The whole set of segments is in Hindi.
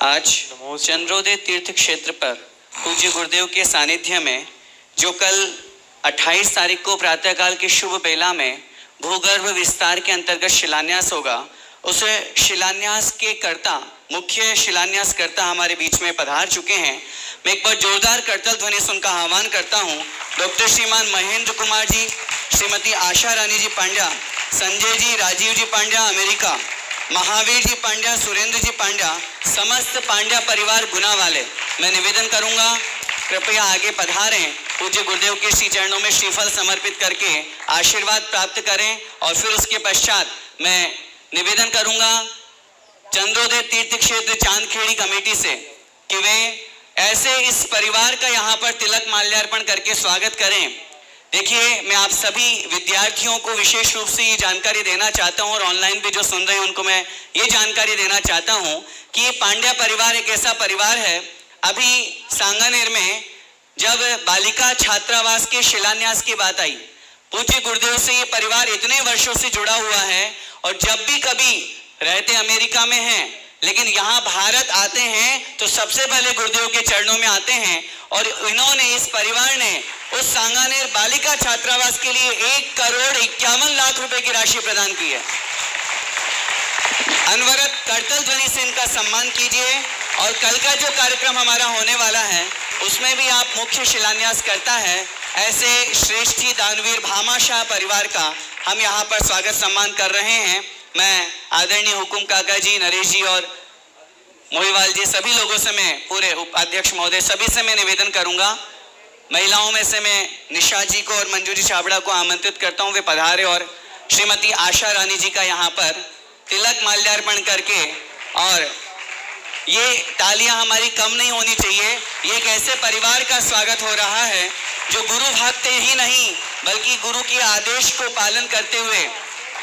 आज चंद्रोदय तीर्थ क्षेत्र पर पूज्य गुरुदेव के सानिध्य में जो कल 28 तारीख को प्रातःकाल की शुभ बेला में भूगर्भ विस्तार के अंतर्गत शिलान्यास होगा, उस शिलान्यास के कर्ता, मुख्य शिलान्यास कर्ता हमारे बीच में पधार चुके हैं। मैं एक बार जोरदार करतल ध्वनि से उनका आह्वान करता हूं। डॉक्टर श्रीमान महेंद्र कुमार जी, श्रीमती आशा रानी जी पांड्या, संजय जी, राजीव जी पांड्या अमेरिका, महावीर जी पांड्या, सुरेंद्र जी पांड्या, समस्त पांड्या परिवार गुना वाले, मैं निवेदन करूंगा कृपया आगे पधारें, पूज्य गुरुदेव के श्री चरणों में श्रीफल समर्पित करके आशीर्वाद प्राप्त करें। और फिर उसके पश्चात मैं निवेदन करूंगा चंद्रोदय तीर्थ क्षेत्र चांदखेड़ी कमेटी से कि वे ऐसे इस परिवार का यहाँ पर तिलक माल्यार्पण करके स्वागत करें। देखिए, मैं आप सभी विद्यार्थियों को विशेष रूप से ये जानकारी देना चाहता हूँ और ऑनलाइन भी जो सुन रहे हैं उनको मैं ये जानकारी देना चाहता हूँ कि ये पांड्या परिवार एक ऐसा परिवार है। अभी सांगानेर में जब बालिका छात्रावास के शिलान्यास की बात आई, पूज्य गुरुदेव से ये परिवार इतने वर्षों से जुड़ा हुआ है और जब भी कभी रहते अमेरिका में हैं लेकिन यहाँ भारत आते हैं तो सबसे पहले गुरुदेव के चरणों में आते हैं। और इन्होंने, इस परिवार ने उस सांगानेर बालिका छात्रावास के लिए 1,51,00,000 रुपए की राशि प्रदान की है। अनवरत करतल ध्वनि से इनका सम्मान कीजिए। और कल का जो कार्यक्रम हमारा होने वाला है उसमें भी आप मुख्य शिलान्यास करता है ऐसे श्रेष्ठी दानवीर भामाशाह परिवार का हम यहाँ पर स्वागत सम्मान कर रहे हैं। मैं आदरणीय हुकुम काका जी, नरेश जी और मोहिवाल जी, सभी लोगों से, मैं पूरे उपाध्यक्ष महोदय सभी से मैं निवेदन करूंगा। महिलाओं में से मैं निशा जी को और मंजू जी छाबड़ा को आमंत्रित करता हूं, वे पधारे और श्रीमती आशा रानी जी का यहाँ पर तिलक माल्यार्पण करके, और ये तालियां हमारी कम नहीं होनी चाहिए। ये एक ऐसे परिवार का स्वागत हो रहा है जो गुरु भक्त ही नहीं बल्कि गुरु के आदेश को पालन करते हुए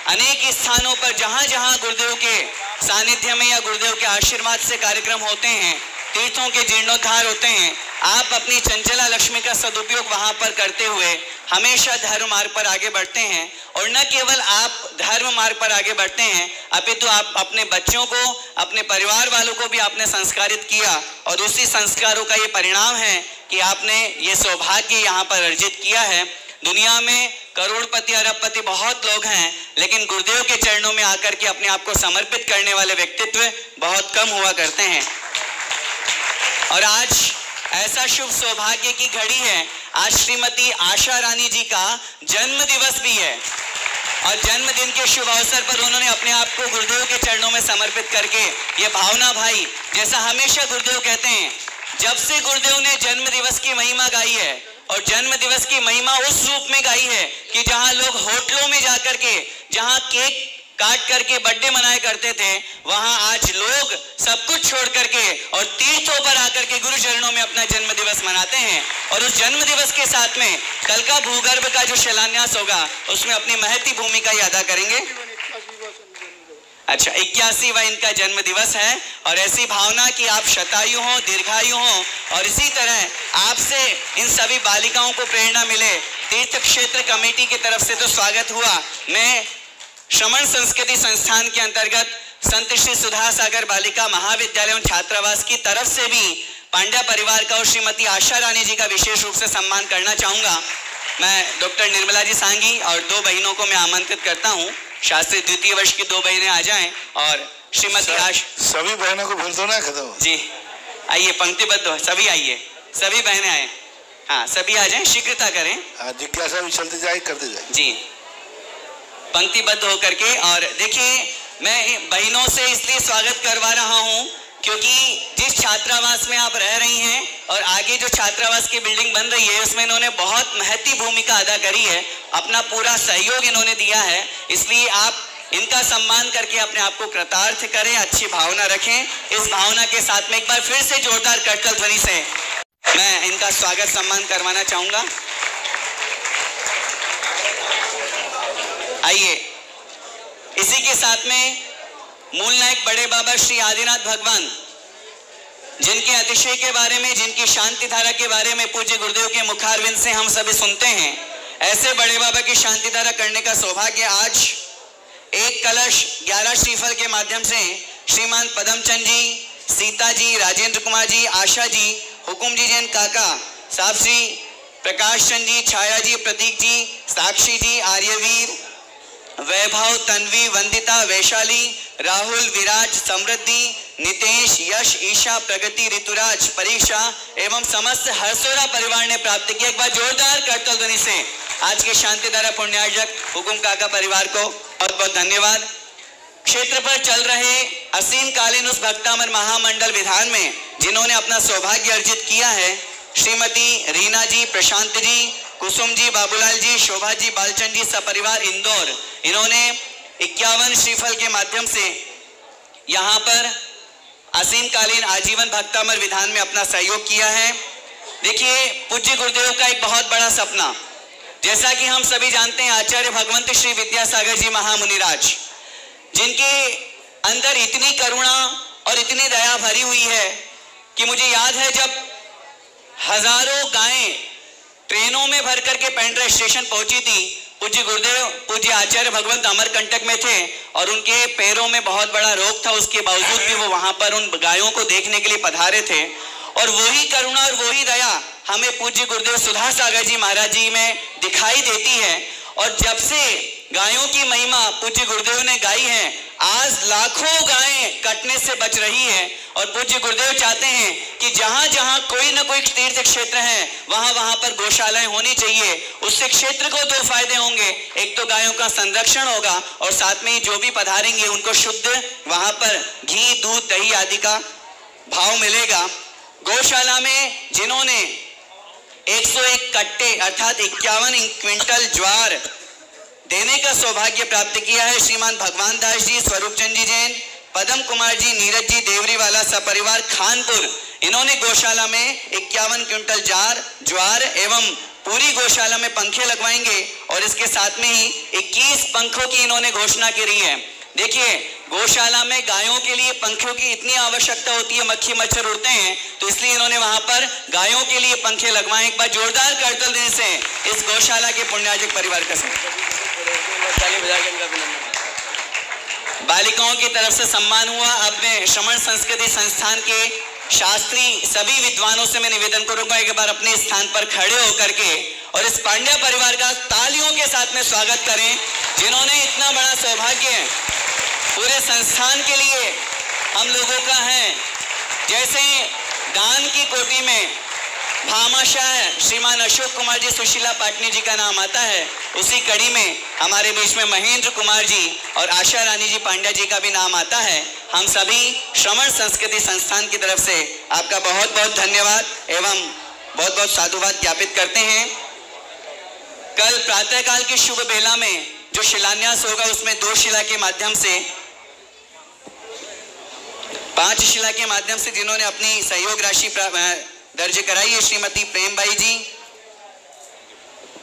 अनेक स्थानों पर जहां जहां गुरुदेव के सानिध्य में या गुरुदेव के आशीर्वाद से कार्यक्रम होते हैं, तीर्थों के जीर्णोद्धार होते हैं, आप अपनी चंचला लक्ष्मी का सदुपयोग वहां पर करते हुए हमेशा धर्म मार्ग पर आगे बढ़ते हैं। और न केवल आप धर्म मार्ग पर आगे बढ़ते हैं अपितु आप अपने बच्चों को, अपने परिवार वालों को भी आपने संस्कारित किया और उसी संस्कारों का ये परिणाम है कि आपने ये सौभाग्य यहाँ पर अर्जित किया है। दुनिया में करोड़पति, अरबपति बहुत लोग हैं लेकिन गुरुदेव के चरणों में आकर के अपने आप को समर्पित करने वाले व्यक्तित्व बहुत कम हुआ करते हैं। और आज ऐसा शुभ सौभाग्य की घड़ी है, आज श्रीमती आशा रानी जी का जन्म दिवस भी है और जन्मदिन के शुभ अवसर पर उन्होंने अपने आप को गुरुदेव के चरणों में समर्पित करके ये भावना भाई, जैसा हमेशा गुरुदेव कहते हैं, जब से गुरुदेव ने जन्म दिवस की महिमा गाई है और जन्म दिवस की महिमा उस रूप में गाई है कि जहां लोग होटलों में जाकर के, जहां केक काट करके बर्थडे मनाया करते थे, वहां आज लोग सब कुछ छोड़ करके और तीर्थों पर आकर के गुरु चरणों में अपना जन्म दिवस मनाते हैं। और उस जन्म दिवस के साथ में कल का भूगर्भ का जो शिलान्यास होगा उसमें अपनी महती भूमिका अदा करेंगे। अच्छा, 81वां इनका जन्म दिवस है और ऐसी भावना कि आप शतायु हो, दीर्घायु हो और इसी तरह आपसे इन सभी बालिकाओं को प्रेरणा मिले। तीर्थ क्षेत्र कमेटी की तरफ से तो स्वागत हुआ, मैं श्रमण संस्कृति संस्थान के अंतर्गत संत श्री सुधा सागर बालिका महाविद्यालय एवं छात्रावास की तरफ से भी पांड्या परिवार का और श्रीमती आशा रानी जी का विशेष रूप से सम्मान करना चाहूंगा। मैं डॉक्टर निर्मला जी सांगी और 2 बहनों को मैं आमंत्रित करता हूं, शास्त्री द्वितीय वर्ष की 2 बहनें आ जाएं और श्रीमती सभी बहनों को भूल दो ना खत्म जी, आइए पंक्तिबद्ध हो, सभी आइए, सभी बहनें आए, हाँ सभी आ जाएं, शीघ्रता करें, जिज्ञासा भी चलती जाए, करते जाए जी, पंक्तिबद्ध होकर के। और देखिए, मैं बहनों से इसलिए स्वागत करवा रहा हूं क्योंकि जिस छात्रावास में आप रह रही हैं और आगे जो छात्रावास की बिल्डिंग बन रही है उसमें इन्होंने बहुत महती भूमिका अदा करी है, अपना पूरा सहयोग इन्होंने दिया है, इसलिए आप इनका सम्मान करके अपने आप को कृतार्थ करें, अच्छी भावना रखें। इस भावना के साथ में एक बार फिर से जोरदार करतल ध्वनि से मैं इनका स्वागत सम्मान करवाना चाहूंगा। आइए, इसी के साथ में मूल नायक बड़े बाबा श्री आदिनाथ भगवान, जिनके अतिशय के बारे में, जिनकी शांति धारा के बारे में पूज्य गुरुदेव के मुखारविंद से हम सभी सुनते हैं, ऐसे बड़े बाबा की शांति धारा करने का सौभाग्य आज एक कलश 11 श्रीफल के माध्यम से श्रीमान पदमचंद जी, सीता जी, राजेंद्र कुमार जी, आशा जी, हुकुम जी जैन काका, साहब श्री प्रकाश चंद जी, छाया जी, प्रतीक जी, साक्षी जी, आर्यवीर, वैभव, तन्वी, वंदिता, वैशाली, राहुल, विराज, समृद्धि, नितेश, यश, ईशा, प्रगति, ऋतुराज, परीक्षा एवं समस्त हरसोरा परिवार ने प्राप्त किया। एक बार जोरदार करतल ध्वनि से आज के शांतिधारा पुण्यार्जक हुकुम काका परिवार को बहुत बहुत धन्यवाद। क्षेत्र पर चल रहे असीम कालीन उस भक्तामर महामंडल विधान में जिन्होंने अपना सौभाग्य अर्जित किया है, श्रीमती रीना जी, प्रशांत जी, कुसुम जी, बाबूलाल जी, शोभा जी, बालचंद जी सपरिवार इंदौर, इन्होंने 51 श्रीफल के माध्यम से यहाँ पर असीम कालीन आजीवन भक्तामर विधान में अपना सहयोग किया है। देखिए, पूज्य गुरुदेव का एक बहुत बड़ा सपना, जैसा कि हम सभी जानते हैं, आचार्य भगवंत श्री विद्यासागर जी महामुनिराज, जिनके अंदर इतनी करुणा और इतनी दया भरी हुई है कि मुझे याद है जब हजारों गायें ट्रेनों में भर करके पेंड्रा स्टेशन पहुंची थी, पूज्य गुरुदेव पूज्य आचार्य भगवंत अमरकंटक में थे और उनके पैरों में बहुत बड़ा रोग था, उसके बावजूद भी वो वहां पर उन गायों को देखने के लिए पधारे थे। और वही करुणा और वही दया हमें पूज्य गुरुदेव सुधा सागर जी महाराज जी में दिखाई देती है। और जब से गायों की महिमा पूज्य गुरुदेव ने गाई है, आज लाखों गायें कटने से बच रही है। और पूज्य गुरुदेव चाहते हैं कि जहां जहां कोई ना कोई तीर्थ क्षेत्र है, वहां वहां पर गौशालाएं होनी चाहिए। उससे क्षेत्र को दो फायदे होंगे, एक तो गायों का संरक्षण होगा और साथ में ही जो भी पधारेंगे उनको शुद्ध वहां पर घी, दूध, दही आदि का भाव मिलेगा। गौशाला में जिन्होंने 101 कट्टे अर्थात 51 क्विंटल ज्वार देने का सौभाग्य प्राप्त किया है, श्रीमान भगवान दास जी, स्वरूप चंद जी जैन, पदम कुमार जी, नीरज जी, देवरीवाला सपरिवार खानपुर, इन्होंने गौशाला में 51 क्विंटल ज्वार एवं पूरी गौशाला में पंखे लगवाएंगे और इसके साथ में ही 21 पंखों की इन्होंने घोषणा करी है। देखिए, गौशाला में गायों के लिए पंखों की इतनी आवश्यकता होती है, मक्खी मच्छर उड़ते हैं, तो इसलिए इन्होंने वहां पर गायों के लिए पंखे लगवाए। एक बार जोरदार करतल देने से इस गौशाला के पुण्यार्जक परिवार का बालिकाओं की तरफ से सम्मान हुआ। अपने श्रमण संस्कृति संस्थान के शास्त्री सभी विद्वानों से मैं निवेदन करूंगा एक बार अपने स्थान पर खड़े होकर के और इस पांड्या परिवार का तालियों के साथ में स्वागत करें, जिन्होंने इतना बड़ा सौभाग्य पूरे संस्थान के लिए हम लोगों का है। जैसे दान की कोटि में भामाशाह श्रीमान अशोक कुमार जी सुशीला पाटनी जी का नाम आता है, उसी कड़ी में हमारे बीच में महेंद्र कुमार जी और आशा रानी जी पांड्या जी का भी नाम आता है। हम सभी श्रमण संस्कृति संस्थान की तरफ से आपका बहुत बहुत धन्यवाद एवं बहुत बहुत साधुवाद ज्ञापित करते हैं। कल प्रातःकाल की शुभ बेला में जो शिलान्यास होगा उसमें 2 शिला के माध्यम से 5 शिला के माध्यम से जिन्होंने अपनी सहयोग राशि दर्ज कराई है, श्रीमती प्रेमबाई जी,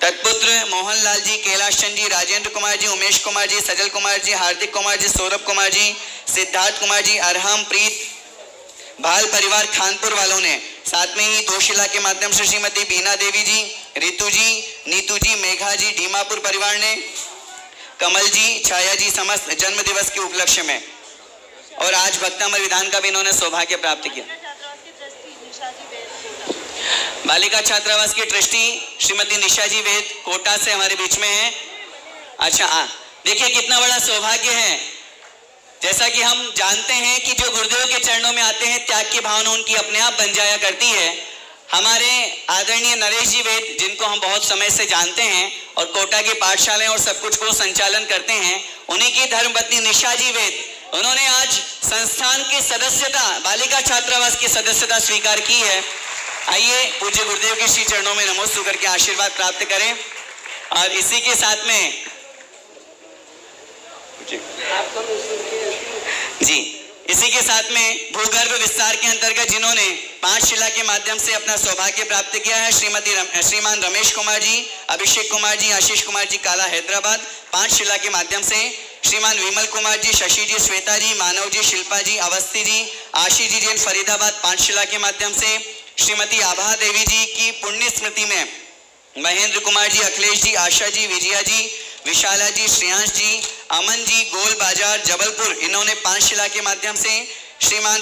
तत्पुत्र मोहनलाल जी, कैलाश चंद जी, राजेंद्र कुमार जी, उमेश कुमार जी, सजल कुमार जी, हार्दिक कुमार जी, सौरभ कुमार जी, सिद्धार्थ कुमार जी, अरहम प्रीत भाल परिवार खानपुर वालों ने, साथ में ही 2 शिला के माध्यम से श्रीमती बीना देवी जी, रितु जी, नीतू जी, मेघा जी, डीमापुर परिवार ने, कमल जी, छाया जी, समस्त जन्म दिवस के उपलक्ष्य में और आज भक्तामर विधान का भी इन्होंने सौभाग्य प्राप्त किया। बालिका छात्रावास की ट्रस्टी श्रीमती निशा जी वेद कोटा से हमारे बीच में है। अच्छा, देखिए कितना बड़ा सौभाग्य है। जैसा कि हम जानते हैं कि जो गुरुदेव के चरणों में आते हैं, त्याग की भावना उनकी अपने आप बन जाया करती है। हमारे आदरणीय नरेश जी वेद, जिनको हम बहुत समय से जानते हैं और कोटा की पाठशालाएं और सब कुछ को संचालन करते हैं, उन्हीं की धर्मपत्नी निशा जी वेद, उन्होंने आज संस्थान की सदस्यता, बालिका छात्रावास की सदस्यता स्वीकार की है। आइए पूज्य गुरुदेव के श्री चरणों में नमस्कार करके आशीर्वाद प्राप्त करें। और इसी के साथ में जी इसी के साथ में भूगर्भ विस्तार के अंतर्गत जिन्होंने 5 शिला के माध्यम से अपना सौभाग्य प्राप्त किया है, श्रीमान रमेश कुमार जी, अभिषेक कुमार जी, आशीष कुमार जी काला हैदराबाद। 5 शिला के माध्यम से श्रीमान विमल कुमार जी, शशि जी, श्वेता जी, मानव जी, शिल्पा जी, अवस्थी जी, आशीष जी जैन फरीदाबाद। 5 शिला के माध्यम से श्रीमती आभा देवी जी की पुण्य स्मृति में महेंद्र कुमार जी, अखिलेश जी, आशा जी, विजया जी, विशाला जी, श्रेयांश जी, अमन जी, गोल बाजार जबलपुर, इन्होंने 5 शिला के माध्यम से श्रीमान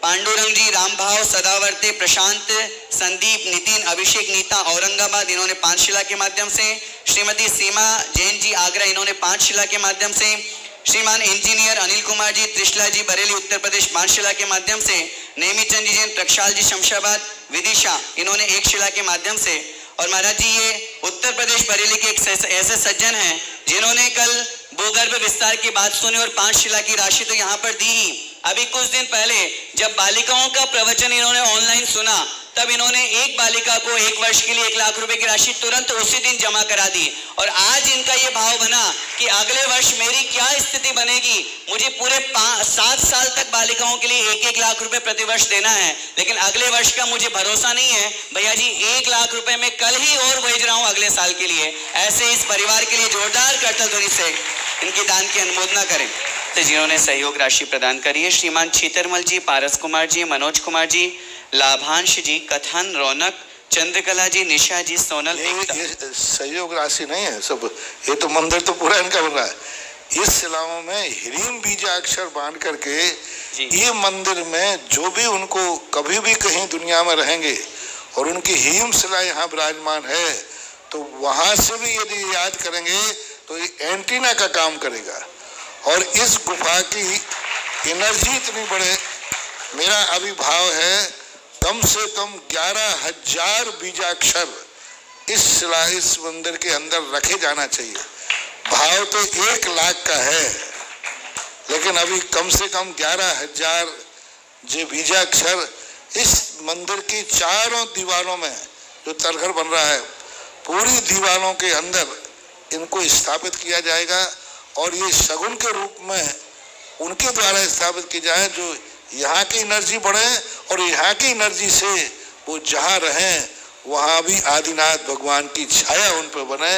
पांडुरंग जी रामभाव सदावर्ते प्रशांत संदीप नितिन अभिषेक नीता औरंगाबाद, इन्होंने 5 शिला के माध्यम से। श्रीमती सीमा जैन जी आगरा, इन्होंने 5 शिला के माध्यम से। श्रीमान इंजीनियर अनिल कुमार जी त्रिशला जी बरेली उत्तर प्रदेश 5 शिला के माध्यम से। नेमीचंद जी जैन प्रक्षाल जी शमशाबाद विदिशा, इन्होंने 1 शिला के माध्यम से। और महाराज जी ये उत्तर प्रदेश बरेली के एक ऐसे सज्जन हैं जिन्होंने कल भूगर्भ विस्तार की बात सुनी और 5 शिला की राशि तो यहाँ पर दी ही। अभी कुछ दिन पहले जब बालिकाओं का प्रवचन इन्होंने ऑनलाइन सुना तब इन्होंने एक बालिका को 1 वर्ष के लिए 1 लाख रुपए की राशि तुरंत उसी दिन जमा करा दी। और आज इनका ये भाव बना कि अगले वर्ष मेरी क्या स्थिति बनेगी, मुझे पूरे 7 साल तक बालिकाओं के लिए 1-1 लाख रुपए प्रतिवर्ष देना है, लेकिन अगले वर्ष का मुझे भरोसा नहीं है। भैया जी 1 लाख रुपए में कल ही और भेज रहा हूं अगले साल के लिए। ऐसे इस परिवार के लिए जोरदार करतल ध्वनि से इनकी दान की अनुमोदना करें। तो जिन्होंने सहयोग राशि प्रदान करी है श्रीमान चीतरमल जी, पारस कुमार जी, मनोज कुमार जी, लाभांश जी, कथन, रौनक, चंद्रकला जी, निशा जी, सोनल। ये सहयोग राशि नहीं है सब, ये तो मंदिर तो पूरा इनका बन रहा है। इस शिलाओं में ह्रीम बीजाक्षर बांध करके ये मंदिर में जो भी उनको कभी भी कहीं दुनिया में रहेंगे और उनकी हीम शिला यहाँ विराजमान है तो वहां से भी यदि याद करेंगे तो ये एंटीना का काम करेगा। और इस गुफा की एनर्जी इतनी बड़े, मेरा अभिभाव है कम से कम 11,000 बीजाक्षर इस मंदिर के अंदर रखे जाना चाहिए। भाव तो 1 लाख का है, लेकिन अभी कम से कम 11,000 जो बीजाक्षर इस मंदिर की चारों दीवारों में जो तलघर बन रहा है पूरी दीवारों के अंदर इनको स्थापित किया जाएगा। और ये शगुन के रूप में उनके द्वारा स्थापित की जाए जो यहाँ की एनर्जी बढ़े और यहाँ की एनर्जी से वो जहाँ रहें वहाँ भी आदिनाथ भगवान की छाया उन पर बने।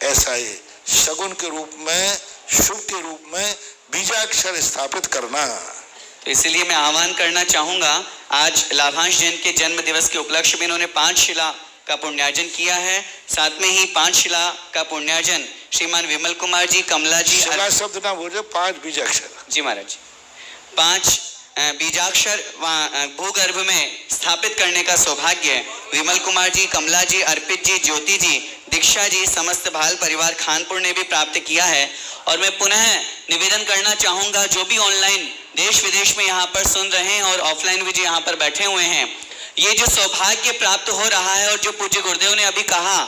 ऐसा ये शगुन के रूप में, शुभ के रूप में बीजाक्षर स्थापित करना। तो इसलिए मैं आह्वान करना चाहूँगा, आज लाभांश जैन के जन्म दिवस के उपलक्ष्य में इन्होंने 5 शिला का पुण्यार्जन किया है। साथ में ही 5 शिला का पुण्यार्जन श्रीमान विमल कुमार जी, कमला जी, शिला शब्द ना बोले, 5 बीजाक्षर। जी महाराज जी, 5 बीजाक्षर भूगर्भ में स्थापित करने का सौभाग्य विमल कुमार जी, कमला जी, अर्पित जी, ज्योति जी, दीक्षा जी, समस्त भाल परिवार खानपुर ने भी प्राप्त किया है। और मैं पुनः निवेदन करना चाहूँगा, जो भी ऑनलाइन देश विदेश में यहाँ पर सुन रहे हैं और ऑफलाइन भी जो यहाँ पर बैठे हुए हैं, ये जो सौभाग्य प्राप्त हो रहा है और जो पूज्य गुरुदेव ने अभी कहा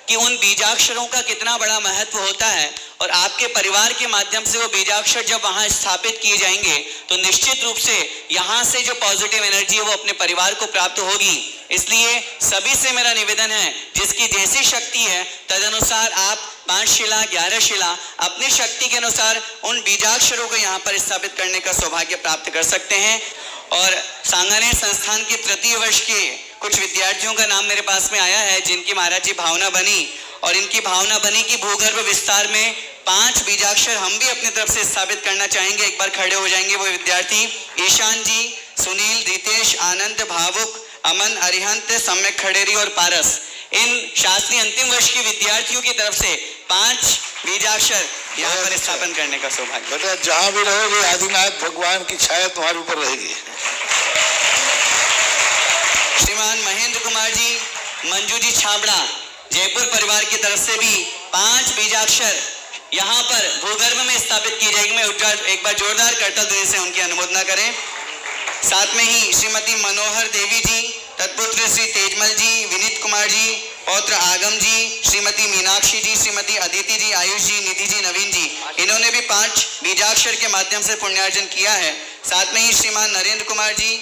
कि उन बीजाक्षरों का कितना बड़ा महत्व होता है और आपके परिवार के माध्यम से वो बीजाक्षर जब वहाँ स्थापित किए जाएंगे तो निश्चित रूप से यहाँ से जो पॉजिटिव एनर्जी है वो अपने परिवार को प्राप्त होगी। इसलिए सभी से मेरा निवेदन है, जिसकी जैसी शक्ति है तदनुसार आप 5 शिला 11 शिला अपनी शक्ति के अनुसार उन बीजाक्षरों को यहाँ पर स्थापित करने का सौभाग्य प्राप्त कर सकते हैं। और सांगानेर संस्थान के तृतीय वर्ष के कुछ विद्यार्थियों का नाम मेरे पास में आया है जिनकी महाराज जी भावना बनी, और इनकी भावना बनी कि भूगर्भ विस्तार में 5 बीजाक्षर हम भी अपनी तरफ से स्थापित करना चाहेंगे। एक बार खड़े हो जाएंगे वो विद्यार्थी, ईशान जी, सुनील, रितेश, आनंद, भावुक, अमन, अरिहंत, सम्यक खड़ेरी और पारस। इन शास्त्रीय अंतिम वर्ष के विद्यार्थियों की तरफ से 5 बीजाक्षर यहाँ पर स्थापन करने का सौभाग्य। बेटा जहाँ भी रहोगे आदिनाथ भगवान की छाया तुम्हारे ऊपर रहेगी। श्रीमान महेंद्र कुमार जी, मंजू जी छाबड़ा, जयपुर परिवार की तरफ से भी 5 बीजाक्षर यहाँ पर भूगर्भ में स्थापित की जाएगी। मैं एक बार जोरदार करतल ध्वनि से उनकी अनुमोदना करें। साथ में ही श्रीमती मनोहर देवी जी, तत्पुत्र श्री तेजमल जी, विनीत कुमार जी, पौत्र आगम जी, श्रीमती मीनाक्षी जी, श्रीमती अदिति जी, आयुष जी, निधि जी, नवीन जी, इन्होंने भी 5 बीजाक्षर के माध्यम से पुण्यार्जन किया है। साथ में ही श्रीमान नरेंद्र कुमार जी,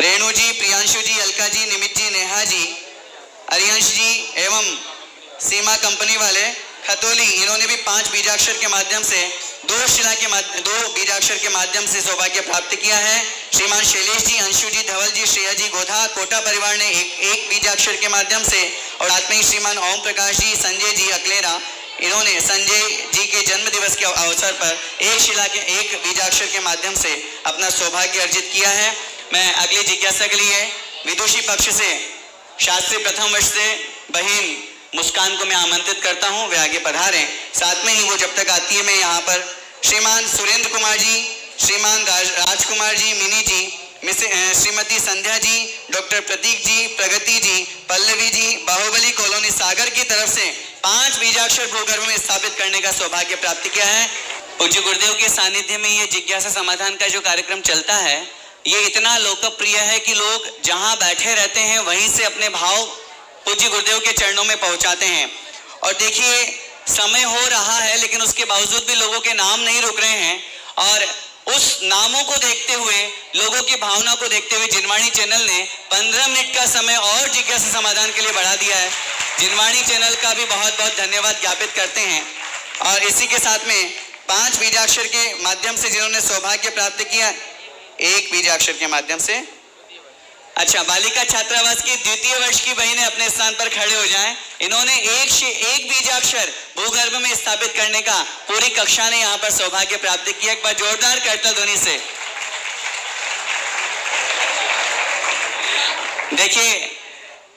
रेणु जी, प्रियांशु जी, अलका जी, निमित जी, नेहा जी, अरियंश जी एवं सीमा कंपनी वाले खतौली, इन्होंने भी 5 बीजाक्षर के माध्यम से 2 बीजाक्षर के माध्यम से सौभाग्य प्राप्त किया है। श्रीमान शैलेश जी, अंशु जी, धवल जी, श्रेया जी, गोधा, कोटा परिवार ने एक बीजाक्षर के माध्यम से, और साथ में ही श्रीमान ओम प्रकाश जी, संजय जी, अकलेरा, इन्होंने संजय जी के जन्म दिवस के अवसर पर 1 बीजाक्षर के माध्यम से अपना सौभाग्य अर्जित किया है। मैं अगली जिज्ञासा के लिए विदुषी पक्ष से शास्त्री प्रथम वर्ष से बहन मुस्कान को मैं आमंत्रित करता हूं, वे आगे पधारें। साथ में ही वो जब तक आती है मैं यहाँ पर श्रीमान सुरेंद्र कुमार जी, श्रीमान राजकुमार जी, मिनी जी, श्रीमती संध्या जी, डॉक्टर प्रतीक जी, प्रगति जी, पल्लवी जी, बाहुबली कॉलोनी सागर की तरफ से 5 बीजाक्षर भूगर्भ में स्थापित करने का सौभाग्य प्राप्त किया है। पूज्य गुरुदेव के सानिध्य में ये जिज्ञासा समाधान का जो कार्यक्रम चलता है, ये इतना लोकप्रिय है कि लोग जहां बैठे रहते हैं वहीं से अपने भाव पूज्य गुरुदेव के चरणों में पहुंचाते हैं। और देखिए, समय हो रहा है लेकिन उसके बावजूद भी लोगों के नाम नहीं रुक रहे हैं, और उस नामों को देखते हुए, लोगों की भावना को देखते हुए जिनवाणी चैनल ने 15 मिनट का समय और जिज्ञासा समाधान के लिए बढ़ा दिया है। जिनवाणी चैनल का भी बहुत बहुत धन्यवाद ज्ञापित करते हैं। और इसी के साथ में 5 बीजाक्षर के माध्यम से जिन्होंने सौभाग्य प्राप्त किया, 1 बीजाक्षर के माध्यम से, अच्छा, बालिका छात्रावास की द्वितीय वर्ष की बहनें अपने स्थान पर खड़े हो जाएं। इन्होंने एक बीजाक्षर भूगर्भ में स्थापित करने का पूरी कक्षा ने यहाँ पर सौभाग्य प्राप्त किया। एक बार जोरदार करतल ध्वनि से। देखिए,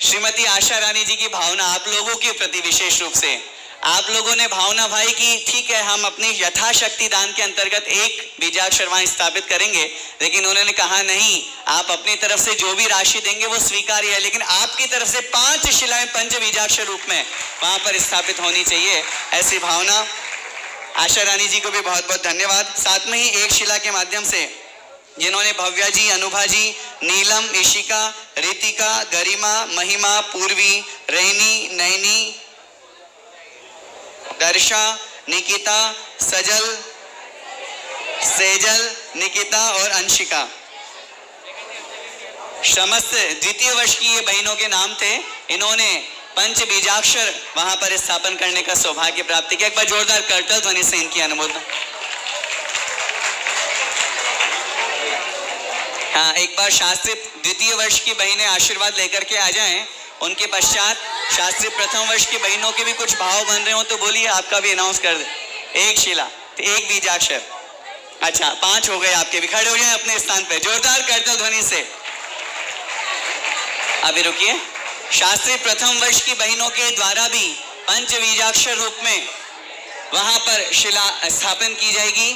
श्रीमती आशा रानी जी की भावना आप लोगों के प्रति विशेष रूप से, आप लोगों ने भावना भाई की, ठीक है हम अपनी यथाशक्ति दान के अंतर्गत 1 बीजाक्षर वहां स्थापित करेंगे, लेकिन उन्होंने कहा नहीं, आप अपनी तरफ से जो भी राशि देंगे वो स्वीकार्य है, लेकिन आपकी तरफ से 5 शिलाएं पंच बीजाक्षर रूप में वहां पर स्थापित होनी चाहिए, ऐसी भावना। आशा रानी जी को भी बहुत बहुत धन्यवाद। साथ में ही 1 शिला के माध्यम से जिन्होंने भव्या जी, अनुभा जी, नीलम, ईशिका, रितिका, गरिमा, महिमा, पूर्वी, रैनी, नैनी, दर्शा, निकिता, सजल, सेजल, निकिता और अंशिका, समस्त द्वितीय वर्ष की ये बहनों के नाम थे। इन्होंने पंच बीजाक्षर वहां पर स्थापन करने का सौभाग्य प्राप्त किया। एक बार जोरदार करतल ध्वनि से इनकी अनुमोदन। हाँ, एक बार शास्त्री द्वितीय वर्ष की बहनें आशीर्वाद लेकर के आ जाएं। उनके पश्चात शास्त्री प्रथम वर्ष की बहनों के भी कुछ भाव बन रहे हो तो बोलिए, आपका भी अनाउंस कर दे। 1 शिला, 1 बीजाक्षर, अच्छा 5 हो गए आपके भी, खड़े हो जाएं अपने स्थान पे, जोरदार करतल ध्वनि से। अभी रुकिए, शास्त्री प्रथम वर्ष की बहनों के द्वारा भी पंच बीजाक्षर रूप में वहां पर शिला स्थापन की जाएगी।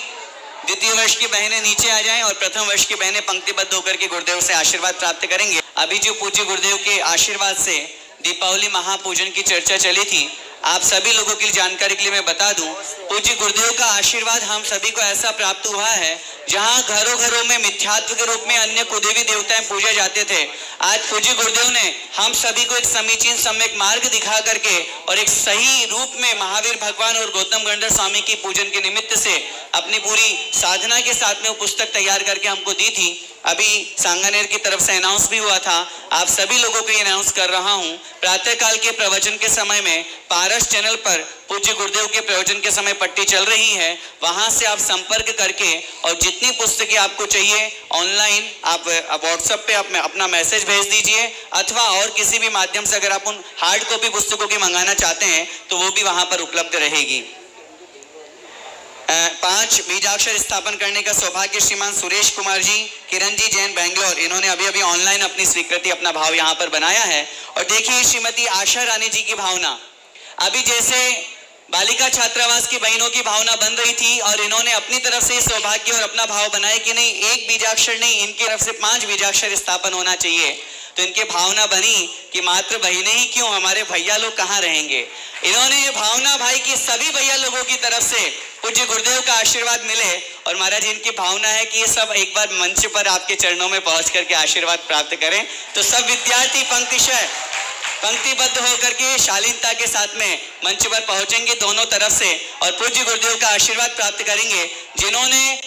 द्वितीय वर्ष की बहनें नीचे आ जाएं और प्रथम वर्ष की बहनें पंक्तिबद्ध होकर के गुरुदेव से आशीर्वाद प्राप्त करेंगे। अभी जो पूज्य गुरुदेव के आशीर्वाद से दीपावली महापूजन की चर्चा चली थी, आप सभी लोगों की जानकारी के लिए मैं बता दूं, पूज्य गुरुदेव का आशीर्वाद हम सभी को ऐसा प्राप्त हुआ है, जहां घरों घरों में मिथ्यात्व के रूप में अन्य कुदेवी देवताएं पूजे जाते थे। आज पूज्य गुरुदेव ने हम सभी को एक समीचीन सम्यक मार्ग दिखा करके और एक सही रूप में महावीर भगवान और गौतम गंडर स्वामी की पूजन के निमित्त से अपनी पूरी साधना के साथ में वो पुस्तक तैयार करके हमको दी थी। अभी सांगानेर की तरफ से अनाउंस भी हुआ था, आप सभी लोगों को ये अनाउंस कर रहा हूँ। प्रातःकाल के प्रवचन के समय में पारस चैनल पर पूज्य गुरुदेव के प्रवचन के समय पट्टी चल रही है, वहां से आप संपर्क करके और जितनी पुस्तकें आपको चाहिए ऑनलाइन आप व्हाट्सएप पे आप अपना मैसेज भेज दीजिए, अथवा और किसी भी माध्यम से अगर आप उन हार्ड कॉपी पुस्तकों की मंगाना चाहते हैं तो वो भी वहां पर उपलब्ध रहेगी। 5 बीजाक्षर स्थापन करने का सौभाग्य श्रीमान सुरेश कुमार जी, किरण जी जैन बेंगलोर, इन्होंने अभी अभी ऑनलाइन अपनी स्वीकृति, अपना भाव यहाँ पर बनाया है। और देखिए श्रीमती आशा रानी जी की भावना, अभी जैसे बालिका छात्रावास की बहनों की भावना बन रही थी और इन्होंने अपनी तरफ से सौभाग्य और अपना भाव बनाया कि नहीं 1 बीजाक्षर नहीं, इनकी तरफ से 5 बीजाक्षर स्थापन होना चाहिए, तो इनकी भावना बनी कि मात्र बहनें ही क्यों, हमारे भैया लोग कहाँ रहेंगे। इन्होंने भावना भाई की सभी भैया लोगों की तरफ से पूज्य गुरुदेव का आशीर्वाद मिले और महाराज इनकी भावना है कि ये सब एक बार मंच पर आपके चरणों में पहुंच करके आशीर्वाद प्राप्त करें। तो सब विद्यार्थी पंक्तिबद्ध होकर के शालीनता के साथ में मंच पर पहुंचेंगे दोनों तरफ से और पूज्य गुरुदेव का आशीर्वाद प्राप्त करेंगे। जिन्होंने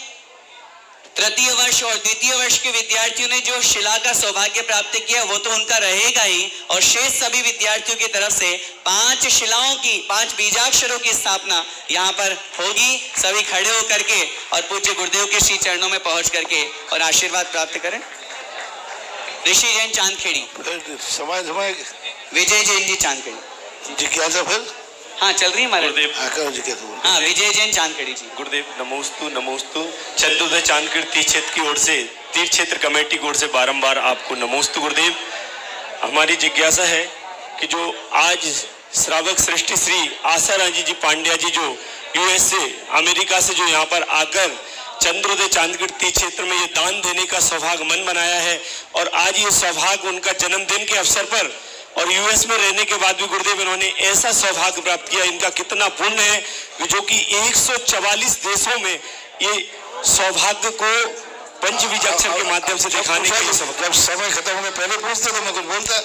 तृतीय वर्ष और द्वितीय वर्ष के विद्यार्थियों ने जो शिला का सौभाग्य प्राप्त किया वो तो उनका रहेगा ही, और शेष सभी विद्यार्थियों की तरफ से 5 शिलाओं की 5 बीजाक्षरों की स्थापना यहाँ पर होगी। सभी खड़े होकर के और पूज्य गुरुदेव के श्री चरणों में पहुंच करके और आशीर्वाद प्राप्त करें। ऋषि जैन चांदखेड़ी, विजय जैन जी चांदखेड़ी, जिज्ञासा फिर हाँ चल रही है हमारे हाँ विजय जैन चांदखेड़ी जी। गुरुदेव नमोस्तु चंदोदय चांदखेड़ी तीर्थ क्षेत्र की ओर से, तीर्थ क्षेत्र कमेटी की ओर से बारंबार आपको नमोस्तु गुरुदेव। हमारी जिज्ञासा है कि जो आज श्रावक सृष्टि श्री आशा रानी जी पांड्या जी जो USA अमेरिका से जो यहाँ पर आकर चंद्रोदय चांदगढ़ तीर्थ क्षेत्र में ये दान देने का सौभाग्य मन बनाया है। और आज ये सौभाग्य उनका जन्मदिन के अवसर पर और यूएस में रहने के बाद भी गुरुदेव इन्होंने ऐसा सौभाग्य प्राप्त किया। इनका कितना पुण्य है जो कि 144 देशों में ये सौभाग्य को पंचबीजाक्षर के माध्यम से दिखाने के लिए। जब समय खत्म होने पहले पूछते तो मैं कुछ बोलता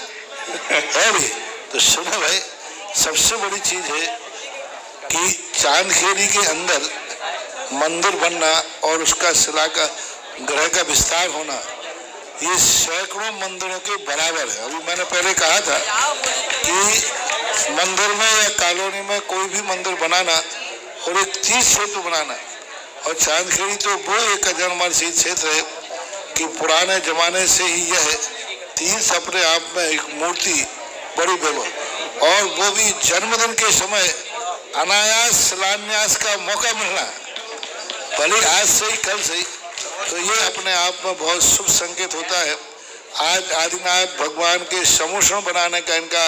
है भी। तो सुनो भाई, सबसे बड़ी चीज है कि चांदखेड़ी के अंदर मंदिर बनना और उसका शिला का ग्रह का विस्तार होना, ये सैकड़ों मंदिरों के बराबर है। अभी मैंने पहले कहा था कि मंदिर में या कॉलोनी में कोई भी मंदिर बनाना और एक तीर्थ क्षेत्र बनाना, और चांदखेड़ी तो वो एक जनमानस क्षेत्र है कि पुराने जमाने से ही यह तीर्थ अपने आप में एक मूर्ति बड़ी वैभव, और वो भी जन्मदिन के समय अनायास शिलान्यास का मौका मिलना, भले आज से ही कल से ही, तो ये अपने आप में बहुत शुभ संकेत होता है। आज आदिनाथ भगवान के समोषण बनाने का इनका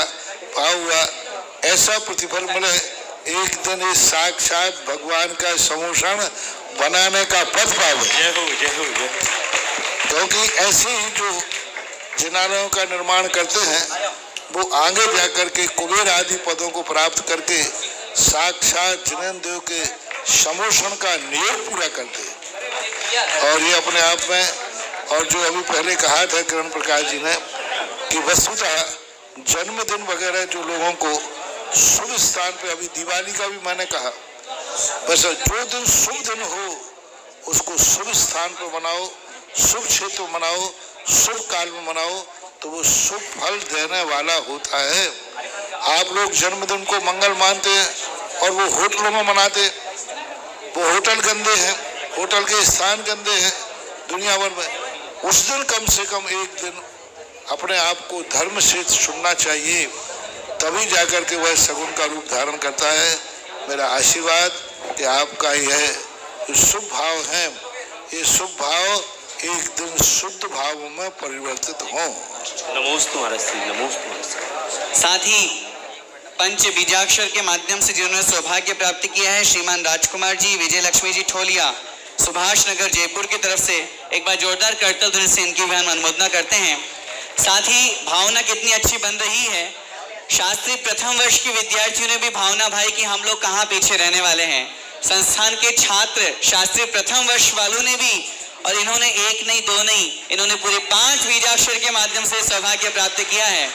भाव हुआ, ऐसा प्रतिफल मिले एक दिन इस साक्षात भगवान का समोषण बनाने का पद पावे। जय हो जय हो जय। क्योंकि ऐसे ही जो जिनालयों का निर्माण करते हैं वो आगे जाकर के कुबेर आदि पदों को प्राप्त करके साक्षात जिनेन्द्र देव के समोषण का नियोग पूरा करते हैं। और ये अपने आप में, और जो अभी पहले कहा था किरण प्रकाश जी ने कि वस्तुतः जन्मदिन वगैरह जो लोगों को शुभ स्थान पे, अभी दिवाली का भी मैंने कहा, बस जो दिन शुभ दिन हो उसको शुभ स्थान पर मनाओ, शुभ क्षेत्र में मनाओ, शुभ काल में मनाओ, तो वो शुभ फल देने वाला होता है। आप लोग जन्मदिन को मंगल मानते हैं और वो होटलों में मनाते, वो होटल गंदे हैं, होटल के स्थान गंदे हैं दुनिया भर में। उस दिन कम से कम एक दिन अपने आप को धर्म से चुनना चाहिए, तभी जाकर के वह सगुन का रूप धारण करता है। मेरा आशीर्वाद कि आपका यह शुभ भाव है, ये शुभ भाव एक दिन शुद्ध भाव में परिवर्तित हो। नमोस्तु महाराज श्री, नमोस्तु महाराज। साथ ही पंच बीजाक्षर के माध्यम से जिन्होंने सौभाग्य प्राप्त किया है, श्रीमान राजकुमार जी, विजय लक्ष्मी जी ठोलिया, सुभाष नगर जयपुर की तरफ से एक बार जोरदार करतल ध्वनि से इनकी भी हम अनुमोदना करते हैं। साथ ही भावना कितनी अच्छी बन रही है, शास्त्री प्रथम वर्ष के विद्यार्थियों ने भी भावना भाई कि हम लोग कहाँ पीछे रहने वाले हैं। संस्थान के छात्र शास्त्री प्रथम वर्ष वालों ने भी, और इन्होंने एक नहीं दो नहीं, इन्होंने पूरे 5 बीजाक्षर के माध्यम से सौभाग्य प्राप्त किया है।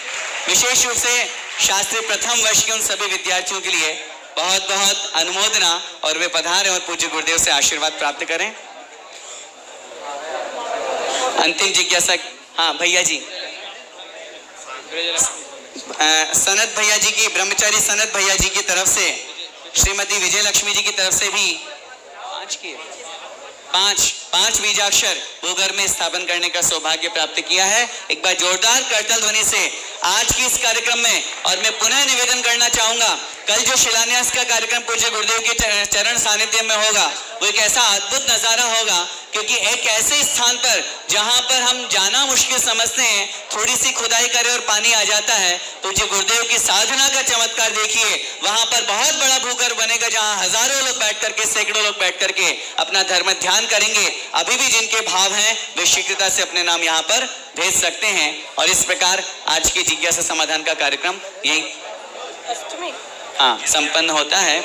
विशेष रूप से शास्त्री प्रथम वर्ष के उन सभी विद्यार्थियों के लिए बहुत बहुत अनुमोदना, और वे पधारें और पूज्य गुरुदेव से आशीर्वाद प्राप्त करें। अंतिम जिज्ञासा, हाँ भैया जी, सनत भैया जी की, ब्रह्मचारी सनत भैया जी की तरफ से, श्रीमती विजय लक्ष्मी जी की तरफ से भी 5 बीजाक्षर वो घर में स्थापन करने का सौभाग्य प्राप्त किया है। एक बार जोरदार करतल ध्वनि से आज की इस कार्यक्रम में, और मैं पुनः निवेदन करना चाहूंगा, कल जो शिलान्यास का कार्यक्रम पूज्य गुरुदेव के चरण सानिध्य में होगा, वो एक ऐसा अद्भुत नजारा होगा, क्योंकि एक ऐसे स्थान पर जहां पर हम जाना मुश्किल समझते हैं, थोड़ी सी खुदाई करें और पानी आ जाता है, तो जो गुरुदेव की साधना का चमत्कार देखिए, वहां पर बहुत बड़ा भूगर्भ बनेगा जहां हजारों लोग बैठ करके, सैकड़ों लोग बैठ करके अपना धर्म ध्यान करेंगे। अभी भी जिनके भाव हैं वे शीघ्रता से अपने नाम यहाँ पर भेज सकते हैं। और इस प्रकार आज की जिज्ञासा समाधान का कार्यक्रम यही संपन्न होता है।